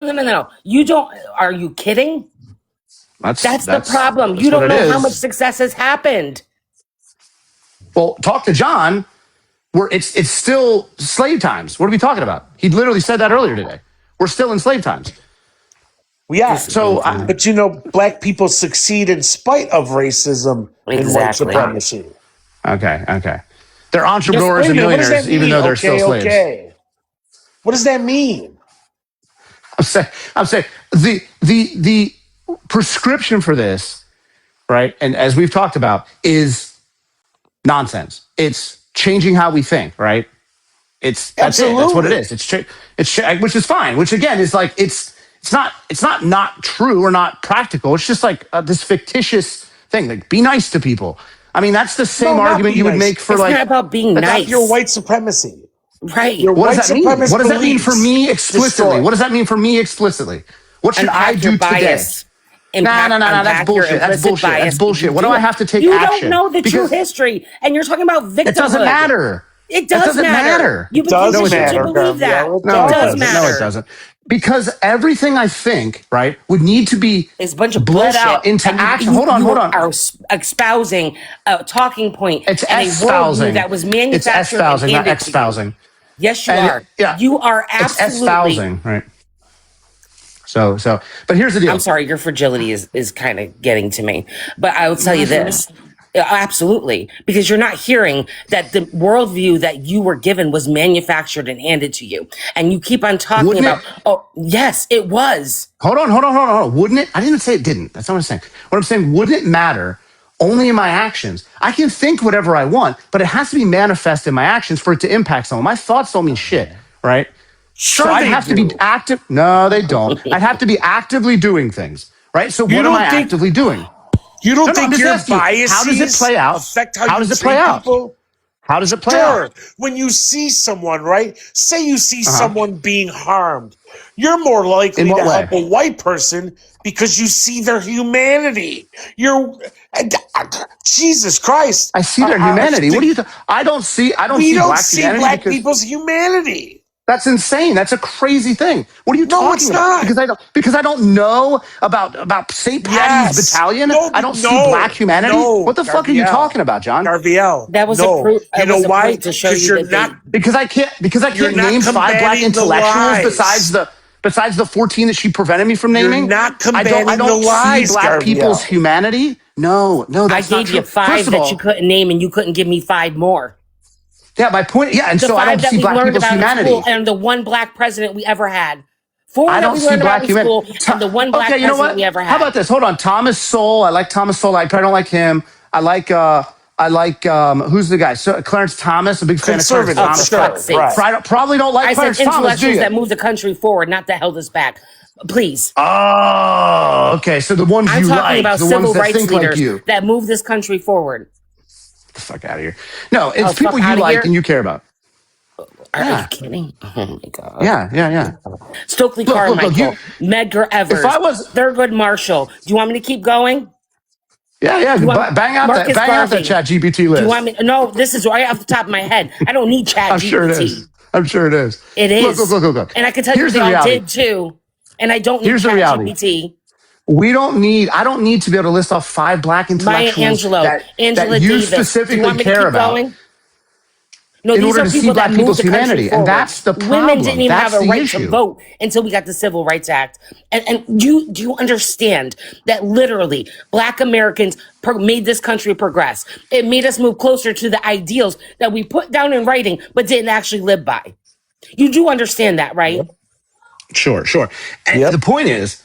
No. You don't. Are you kidding? That's the problem. That's you don't know how is. much success has happened. Well, talk to John. Where it's still slave times. What are we talking about? He literally said that earlier today. We're still in slave times. Yeah. So, but you know, black people succeed in spite of racism and white supremacy. Okay. They're entrepreneurs and millionaires, even though they're still slaves. Okay. What does that mean? I'm saying the prescription for this, right? And as we've talked about, is nonsense. It's changing how we think, right? That's Absolutely. it. That's what it is. It's which is fine. Which again is like it's not true or not practical. It's just like this fictitious thing. Like, be nice to people. I mean, that's the same argument you would make for it's like. It's not about being nice. Your white supremacy, right? What does that mean? What does that mean for me explicitly? What does that mean for me explicitly? What should I do today? No. That's bullshit. That's bullshit. What do I have to take action? You don't know the true history, and you're talking about victimhood. It doesn't matter. It doesn't matter. It does matter. You believe that. No, it does matter. No, it doesn't. Because everything I think, right, would need to be it's a bunch of bled bullshit out into action. Hold on. Are espousing a talking point. It's and espousing. That was manufactured. It's espousing, not espousing. Yes, you are. Yeah, you are absolutely it's espousing, right? So, but here's the deal. I'm sorry, your fragility is kind of getting to me, but I will tell you this. Absolutely. Because you're not hearing that the worldview that you were given was manufactured and handed to you. And you keep on talking about, oh, yes, it was. Hold on. Wouldn't it? I didn't say it didn't. That's not what I'm saying. What I'm saying, wouldn't it matter only in my actions? I can think whatever I want, but it has to be manifest in my actions for it to impact someone. My thoughts don't mean shit, right? Sure, so I have to be active. No, they don't. I'd have to be actively doing things, right? So what am I actively doing? You don't think your biases how does it play out? Affect how does it play out? How does it play out? When you see someone, right? Say you see someone being harmed, you're more likely to help a white person because you see their humanity. Jesus Christ! I see their humanity. What do you? I don't see black people's humanity. That's insane. That's a crazy thing. What are you talking about? Because I don't know about St. Patty's Battalion. I don't see black humanity. What the fuck are you talking about, John? Garviel. That was a proof. You know why? Because you're not. Because I can't name 5 black intellectuals besides the 14 that she prevented me from naming. You're not combating I don't the lies, see black people's humanity. No, that's I gave you 5 that you couldn't name, and you couldn't give me 5 more. Yeah, my point. Yeah, and so I don't see black people's humanity. And the one black president we ever had. 4 I don't see black humanity. And the one black president we ever had. How about this? Hold on, Thomas Sowell. I like Thomas Sowell. I probably don't like him. I like who's the guy? So Clarence Thomas. A big fan of Clarence Thomas. Probably don't like Clarence Thomas. Do you? That moved the country forward, not that held us back. Please. Oh, okay. So the ones you like, I'm talking about the civil ones that rights think leaders like you, that move this country forward. The fuck out of here. No, it's people you like and you care about. Are you kidding? Oh my God. Yeah. Stokely Carmichael, Medgar Evers, Thurgood Marshall. Do you want me to keep going? Yeah. Bang out that Chat GPT list. Do you want me? No, this is right off the top of my head. I don't need Chat GPT. I'm sure it is. It is. Look. And I can tell you they all did too. And I don't need Chat GPT. I don't need to be able to list off 5 black intellectuals Angela that you Davis. specifically care about. Going? No, in order to see black people's humanity. And that's the problem. Women didn't even have a right to vote until we got the Civil Rights Act. And do you understand that literally black Americans made this country progress? It made us move closer to the ideals that we put down in writing but didn't actually live by. You do understand that, right? Sure. And the point is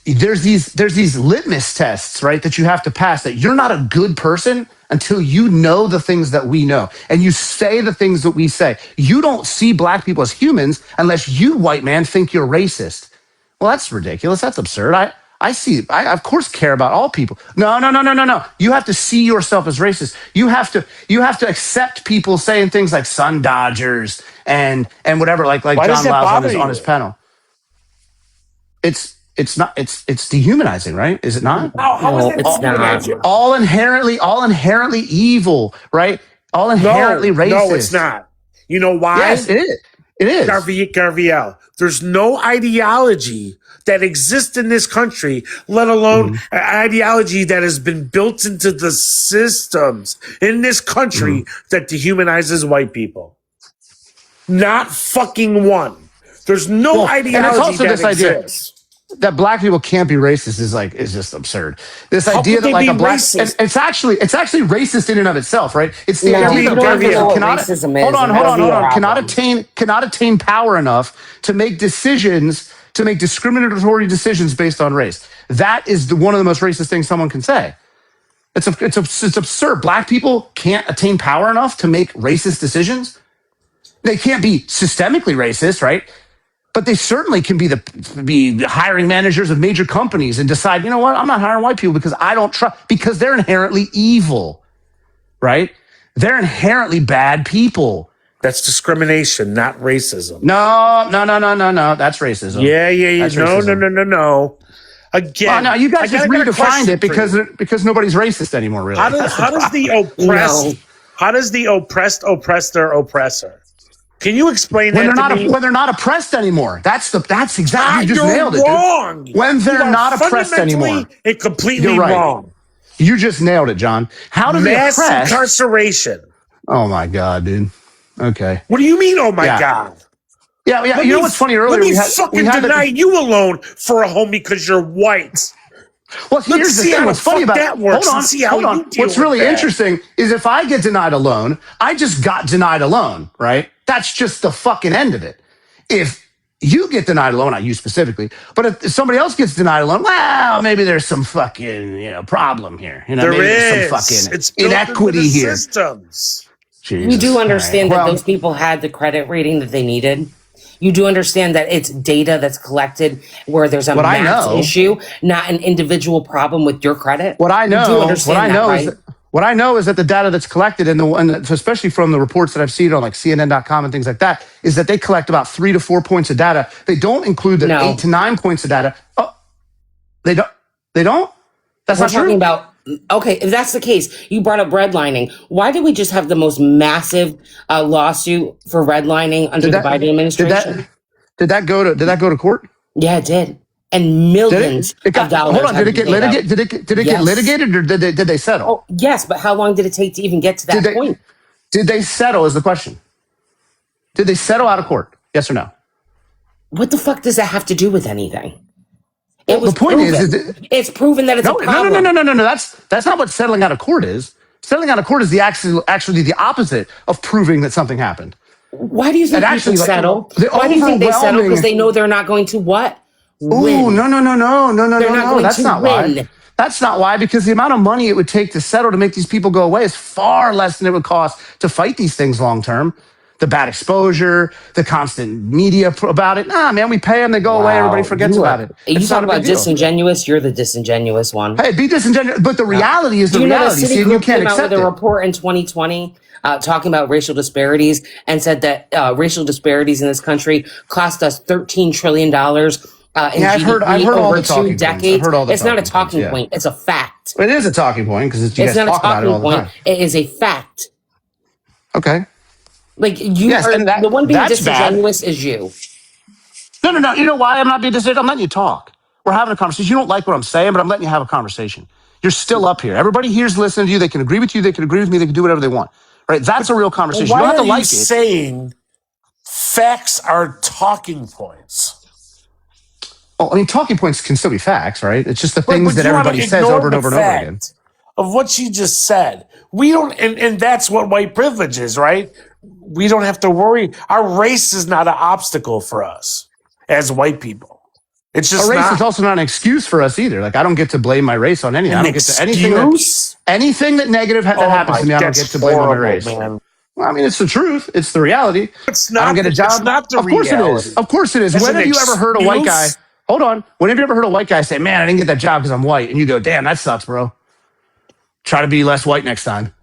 there's these litmus tests, right, that you have to pass, that you're not a good person until you know the things that we know and you say the things that we say. You don't see black people as humans unless you, white man, think you're racist. Well, that's ridiculous. That's absurd. I of course care about all people. No. You have to see yourself as racist. You have to accept people saying things like Sun Dodgers and whatever, like John Lyles on his panel. It's not. It's dehumanizing, right? Is it not? No, it's not. All inherently evil, right? All inherently racist. No, it's not. You know why? Yes, it is. It is. Garviel. There's no ideology that exists in this country, let alone an ideology that has been built into the systems in this country that dehumanizes white people. Not fucking one. There's no ideology that exists. That black people can't be racist is just absurd. This idea that like a black it's actually racist in and of itself, right? It's the idea that black people cannot attain power enough to make decisions, to make discriminatory decisions based on race. That is one of the most racist things someone can say. It's absurd. Black people can't attain power enough to make racist decisions. They can't be systemically racist, right? But they certainly can be hiring managers of major companies and decide, you know what, I'm not hiring white people because I don't trust, because they're inherently evil, right? They're inherently bad people. That's discrimination, not racism. No. That's racism. Yeah. No. Again, well, no, you guys just redefined it because nobody's racist anymore, really. How does the oppressed oppress their oppressor? Can you explain when that to me? When they're not oppressed anymore. That's exactly, you just nailed it. Wrong. Dude. When they're not oppressed anymore. And completely wrong. You just nailed it, John. How do they oppress? Mass incarceration. Oh my God, dude. Okay. What do you mean, oh my God? Yeah. You know what's funny? Earlier we deny you a loan for a home because you're white. Well, here's the thing. What's funny about that? Hold on. What's really interesting is if I get denied a loan, I just got denied a loan, right? That's just the fucking end of it. If you get denied a loan, not you specifically, but if somebody else gets denied a loan, well, maybe there's some fucking problem here. You know, maybe there's some fucking inequity here. Systems. Jesus. You do understand that those people had the credit rating that they needed. You do understand that it's data that's collected where there's a mass issue, not an individual problem with your credit. What I know is that the data that's collected and especially from the reports that I've seen on like CNN.com and things like that, is that they collect about 3 to 4 points of data. They don't include the 8 to 9 points of data. Oh, they don't. That's not true. Talking about. Okay, if that's the case, you brought up redlining. Why did we just have the most massive lawsuit for redlining under the Biden administration? Did that go to court? Yeah, it did. And millions of dollars. Hold on, did it get litigated? Did it get litigated, or did they settle? Oh, yes, but how long did it take to even get to that point? Did they settle? Is the question. Did they settle out of court? Yes or no? What the fuck does that have to do with anything? The point is it's proven that it's a problem. No. That's not what settling out of court is. Settling out of court is actually the opposite of proving that something happened. Why do you think people settle? Why do you think they settle? Because they know they're not going to what? Ooh, no. That's not why. That's not why, because the amount of money it would take to settle to make these people go away is far less than it would cost to fight these things long term. The bad exposure, the constant media about it. Nah, man, we pay them, they go away, everybody forgets about it. You talk about disingenuous, you're the disingenuous one. Hey, be disingenuous, but the reality is the reality. See, you can't accept it. With a report in 2020 talking about racial disparities and said that racial disparities in this country cost us $13 trillion in GDP over 2 decades. It's not a talking point. It's a fact. It is a talking point because it's not a talking point. It is a fact. Okay. Like the one being disingenuous is you. No. You know why I'm not being disingenuous? I'm letting you talk. We're having a conversation. You don't like what I'm saying, but I'm letting you have a conversation. You're still up here. Everybody here's listening to you. They can agree with you. They can agree with me. They can do whatever they want. Right? That's a real conversation. Why you don't have to are like you saying facts are talking points? Oh, I mean, talking points can still be facts, right? It's just the things that everybody says over and over and over again. Of what you just said. We don't, and that's what white privilege is, right? We don't have to worry. Our race is not an obstacle for us as white people. It's just race is also not an excuse for us either. Like I don't get to blame my race on anything. I don't get to anything that negative that happens to me. I don't get to blame on my race. Man. Well, I mean, it's the truth. It's the reality. It's not. I don't get a job. It's not the reality. Of course it is. When have you ever heard a white guy? Hold on. When have you ever heard a white guy say, "Man, I didn't get that job because I'm white," and you go, "Damn, that sucks, bro. Try to be less white next time."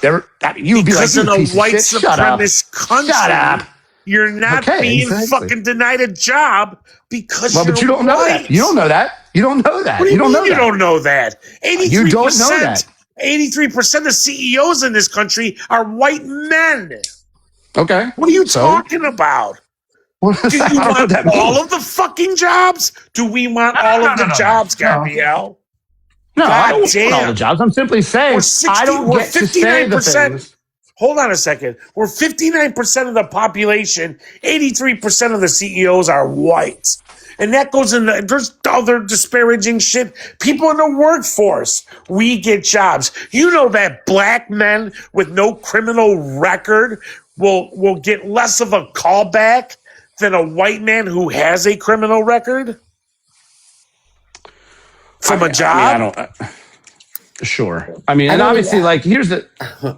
You'd be like, in a white supremacist country, shut up. You're not being fucking denied a job because you're but you don't white. know that. You don't know that. You don't know that. What do you mean you don't know that? 83%, you don't know that. 83% of CEOs in this country are white men. Okay. What are you So talking about? what does Do that, you I don't know what want that means. all of the fucking jobs? Do we want all of the jobs, Gabrielle? No, I God don't want all the damn. jobs. I'm simply saying I don't We're get to say the 59%. things. Hold on a second. We're 59% of the population. 83% of the CEOs are white. And that goes in there's other disparaging shit. People in the workforce, we get jobs. You know that black men with no criminal record will get less of a callback than a white man who has a criminal record from a I job? don't. Sure. I mean, I and don't even. obviously, like, here's the.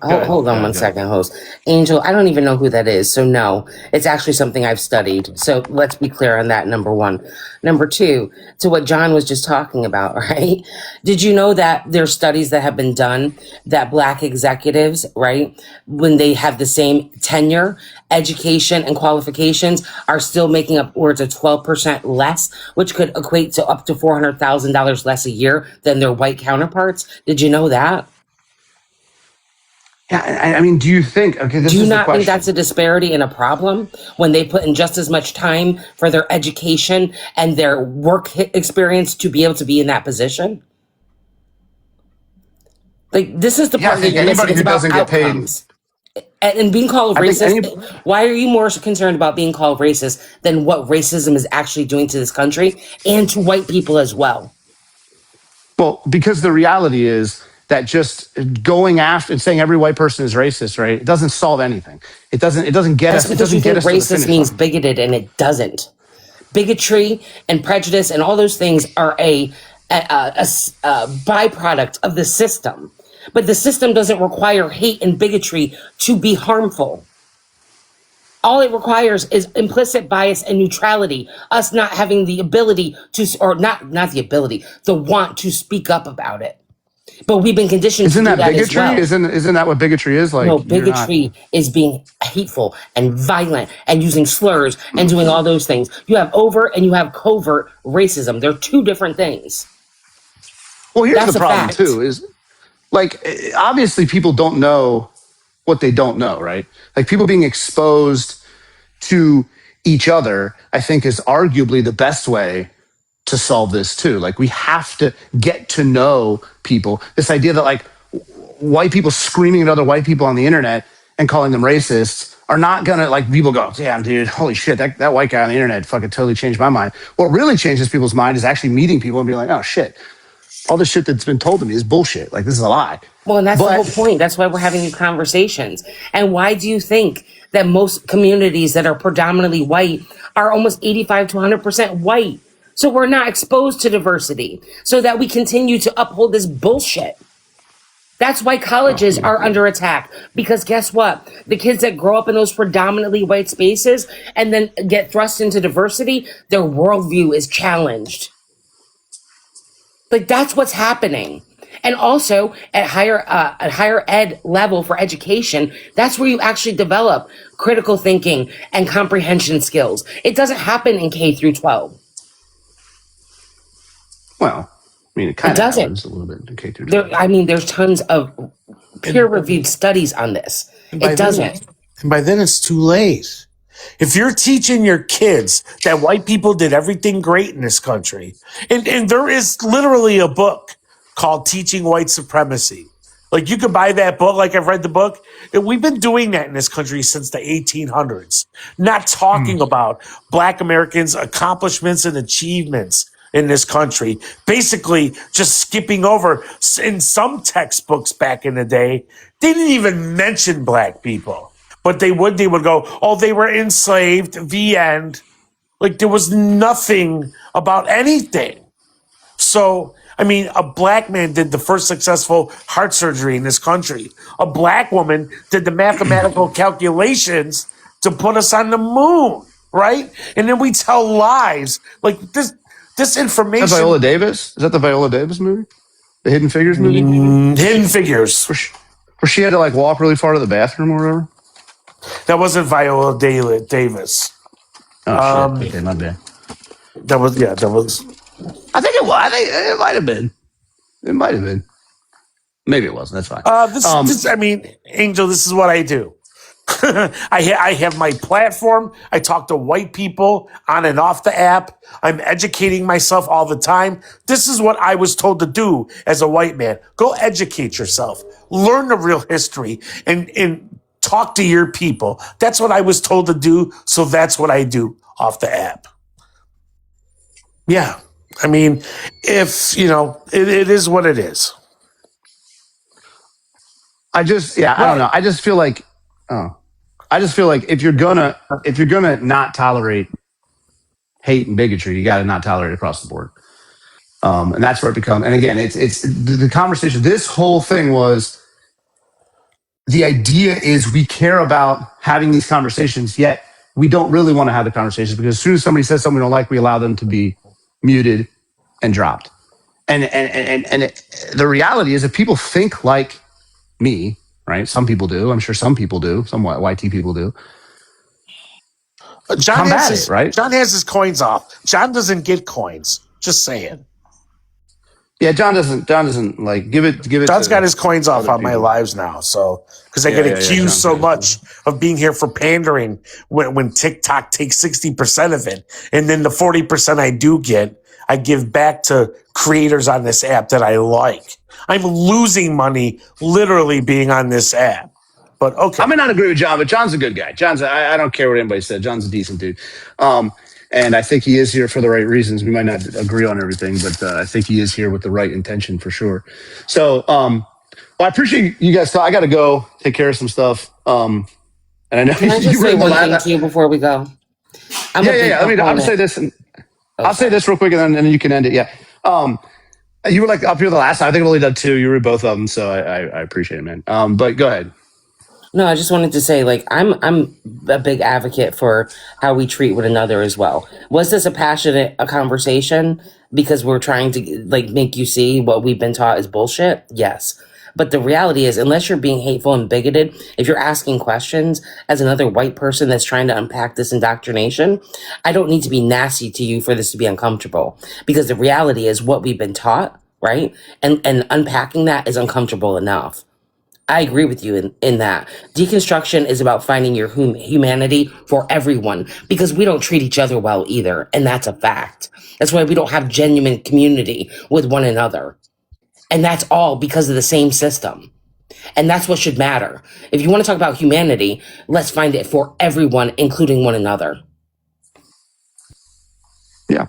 Go ahead. Hold on one second, host. Angel, I don't even know who that is. So, no, it's actually something I've studied. So, let's be clear on that, number one. Number two, to what John was just talking about, right? Did you know that there's studies that have been done that black executives, right, when they have the same tenure, education, and qualifications, are still making upwards of 12% less, which could equate to up to $400,000 less a year than their white counterparts? Did you know that? Yeah, I mean, do you think? Okay, this Do you is the not think that's question. a disparity and a problem when they put in just as much time for their education and their experience to be able to be in that position? Like, this is the Yeah, I part that think you're missing. anybody It's who about doesn't get paid. outcomes. And being called I think any. racist, why are you more concerned about being called racist than what racism is actually doing to this country and to white people as well? Well, because the reality is that just going after and saying every white person is racist, right? It doesn't solve anything. It doesn't. It doesn't get That's us. It because you doesn't get think us to the racist finish means line. bigoted, and it doesn't. Bigotry and prejudice and all those things are a byproduct of the system. But the system doesn't require hate and bigotry to be harmful. All it requires is implicit bias and neutrality, us not having the ability to, or not the ability, the want to speak up about it. But we've been conditioned to Isn't do that that as bigotry? well. Isn't that what bigotry is? No, Like you're not. bigotry is being hateful and violent and using slurs and doing all those things. You have overt and you have covert racism. They're two different things. Well, here's That's the a problem fact. too. Is like obviously people don't know what they don't know, right? Like people being exposed to each other, I think is arguably the best way to solve this too. Like we have to get to know people. This idea that like white people screaming at other white people on the internet and calling them racists are not gonna like people go, damn dude, holy shit, that white guy on the internet fucking totally changed my mind. What really changes people's mind is actually meeting people and being like, oh shit, all this shit that's been told to me is bullshit. Like this is a lie. Well, and that's the whole But point. That's why we're having these conversations. And why do you think that most communities that are predominantly white are almost 85 to 100% white? So we're not exposed to diversity so that we continue to uphold this bullshit. That's why colleges are under attack because guess what? The kids that grow up in those predominantly white spaces and then get thrust into diversity, their worldview is challenged. Like that's what's happening. And also at higher ed level for education, that's where you actually develop critical thinking and comprehension skills. It doesn't happen in K through 12. well, I mean, it It kind of doesn't. happens a little bit in K through 12. I mean, there's tons of peer-reviewed studies on this. It doesn't. And by then it's too late. If you're teaching your kids that white people did everything great in this country, and there is literally a book called Teaching White Supremacy. Like you could buy that book, like I've read the book. And we've been doing that in this country since the 1800s, not talking about Black Americans' accomplishments and achievements in this country. Basically, just skipping over in some textbooks back in the day, they didn't even mention Black people. But they would go, oh, they were enslaved, the end. Like there was nothing about anything. So, I mean, a Black man did the first successful heart surgery in this country. A Black woman did the mathematical calculations to put us on the moon, right? And then we tell lies. Like this Is that information. Viola Davis? Is that the Viola Davis movie? The Hidden Figures movie? Hidden Figures. Where she had to like walk really far to the bathroom or whatever? That wasn't Viola Davis. Oh, shit. Okay, my bad. That was. I think it was. I think it might have been. It might have been. Maybe it wasn't. That's fine. I mean, Angel, this is what I do. I have my platform. I talk to white people on and off the app. I'm educating myself all the time. This is what I was told to do as a white man. Go educate yourself. Learn the real history and talk to your people. That's what I was told to do. So that's what I do off the app. Yeah. I mean, if, it is what it is. I don't know. I just feel like, if you're gonna not tolerate hate and bigotry, you got to not tolerate it across the board. And that's where it becomes. And again, it's the conversation. This whole thing was, the idea is we care about having these conversations, yet we don't really want to have the conversations, because as soon as somebody says something we don't like, we allow them to be muted and dropped. And the reality is, if people think like me, right? Some people do. I'm sure some people do. Some YT people do. John has his coins off. John doesn't get coins. Just saying. Yeah, John doesn't like give it. John's got his coins off on my lives now, so because I get accused so much of being here for pandering when TikTok takes 60% of it, and then the 40% I do get, I give back to creators on this app that I like. I'm losing money literally being on this app. But okay, I may not agree with John, but John's a good guy. I don't care what anybody said. John's a decent dude. And I think he is here for the right reasons. We might not agree on everything, but I think he is here with the right intention for sure. So, I appreciate you guys. I got to go take care of some stuff. And I know. Can I just say one thing to you before we go? Yeah. I'll say this, and I'll say this real quick, and then you can end it. Yeah. You were like up here the last time. I think I've only done 2. You were both of them, so I appreciate it, man. But go ahead. No, I just wanted to say, like, I'm a big advocate for how we treat one another as well. Was this a conversation because we're trying to make you see what we've been taught is bullshit? Yes. But the reality is, unless you're being hateful and bigoted, if you're asking questions as another white person that's trying to unpack this indoctrination, I don't need to be nasty to you for this to be uncomfortable. Because the reality is what we've been taught, right? And unpacking that is uncomfortable enough. I agree with you in that. Deconstruction is about finding your humanity for everyone, because we don't treat each other well either. And that's a fact. That's why we don't have genuine community with one another. And that's all because of the same system. And that's what should matter. If you want to talk about humanity, let's find it for everyone, including one another. Yeah.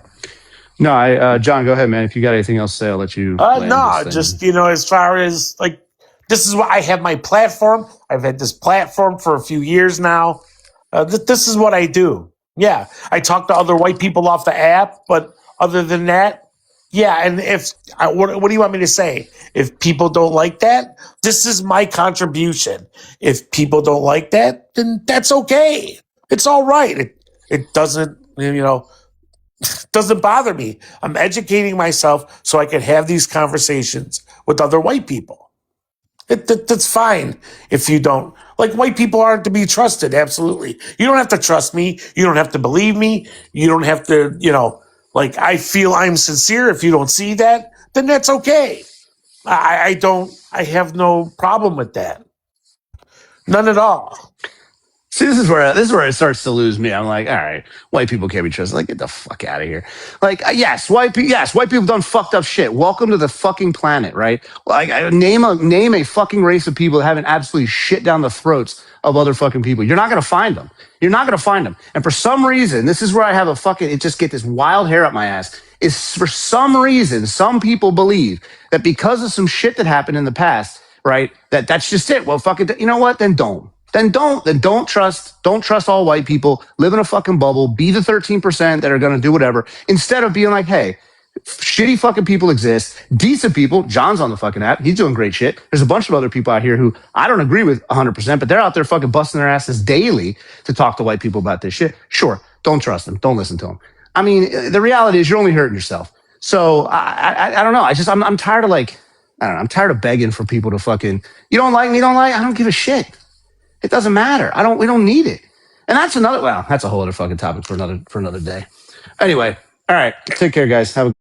No, John, go ahead, man. If you got anything else to say, I'll let you. No, just, as far as this is why I have my platform. I've had this platform for a few years now. This is what I do. Yeah, I talk to other white people off the app, but other than that, yeah. And what do you want me to say? If people don't like that, this is my contribution. If people don't like that, then that's okay. It's all right. It doesn't, doesn't bother me. I'm educating myself so I can have these conversations with other white people. That's fine if you don't. White people aren't to be trusted, absolutely. You don't have to trust me. You don't have to believe me. You don't have to, I feel I'm sincere. If you don't see that, then that's okay. I have no problem with that. None at all. See, this is where it starts to lose me. I'm like, all right, white people can't be trusted. Get the fuck out of here. Yes, white people done fucked up shit. Welcome to the fucking planet, right? Name a fucking race of people that haven't absolutely shit down the throats of other fucking people. You're not gonna find them. And for some reason, this is where I have it just get this wild hair up my ass. Is for some reason, some people believe that because of some shit that happened in the past, right? That's just it. Well, fuck it. You know what? Then don't. Then don't trust all white people. Live in a fucking bubble. Be the 13% that are going to do whatever. Instead of being like, hey, shitty fucking people exist. Decent people. John's on the fucking app. He's doing great shit. There's a bunch of other people out here who I don't agree with 100%, but they're out there fucking busting their asses daily to talk to white people about this shit. Sure. Don't trust them. Don't listen to them. I mean, the reality is you're only hurting yourself. So I don't know. I'm tired of I'm tired of begging for people to fucking, you don't like me, don't like, I don't give a shit. It doesn't matter. We don't need it. And that's that's a whole other fucking topic for another day. Anyway, all right. Take care, guys. Have a